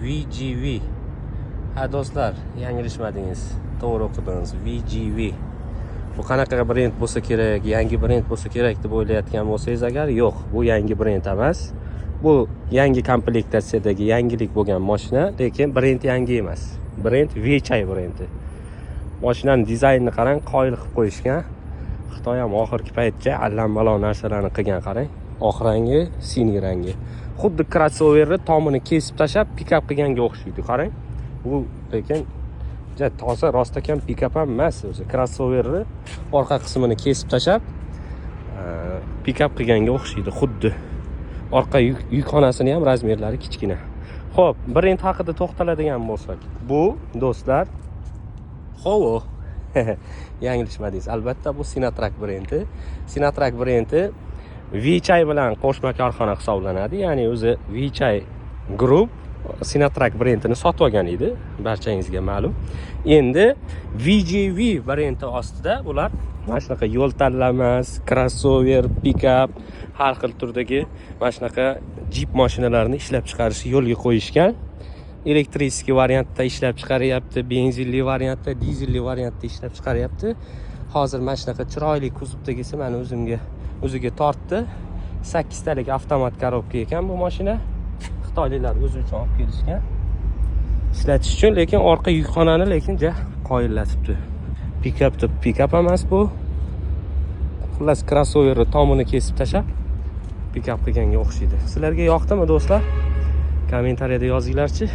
VGV. Ha do'stlar, yanglishmadingiz. To'g'ri o'qidingiz. VGV. Bu qanaqa brend bo'lsa kerak, yangi brend bo'lsa kerak deb o'ylayotgan bo'lsangiz agar, yo'q, bu yangi brend emas. Bu yangi komplektatsiyadagi yangilik bo'lgan mashina, lekin brend yangi emas. Brend Weichai brendi. Mashinaning dizaynini qarang, qoyil qilib qo'yishgan. Xitoy ham oxirgi paytcha allambalo narsalarni qilgan, qarang. Oq rangi, siniy rangi. Xuddi crossoverni tomini kesib tashab, pikap qilganga o'xshaydi, qarang. Bu lekin toza rostakam pikap ham emas o'zi. Crossoverni orqa qismini kesib tashab, pikap qilganga o'xshaydi, xuddi. Orqa yukxonasini ham razmerlari kichkina. Xo'p, brend haqida to'xtaladigan bo'lsak, bu do'stlar Howo. Yanglishmadingiz. Albatta bu Sinatrak brendi. Sinatrak brendi Weichai bilan qo'shma korxona hisoblanadi. Ya'ni o'zi Weichai Group Sinatrak brendini sotib olgan edi, barchangizga ma'lum. Endi VGV brendi ostida ular mana shunaqa yo'l tanlamas, crossover, pikap, har xil turdagi mana shunaqa Jeep mashinalarini ishlab chiqarishni yo'lga qo'yishgan. Elektrический variantda ishlab chiqaryapti, benzinli variantda, dizelli variantda ishlab chiqaryapti. Hozir mana shunaqa chiroyli kuzovdagisi meni o'ziga tortdi. 8 talik avtomat korobka ekan bu mashina. Xitoyliklar o'zi uchun olib kelishgan. Ishlatish uchun, lekin orqa yukxonani lekin qoyillatibdi. Pikap emas bu. Xullas crossoverni tomini kesib tashab, pikap qilganga o'xshaydi. Sizlarga yoqdimi do'stlar? Kommentariyada yozinglarchi.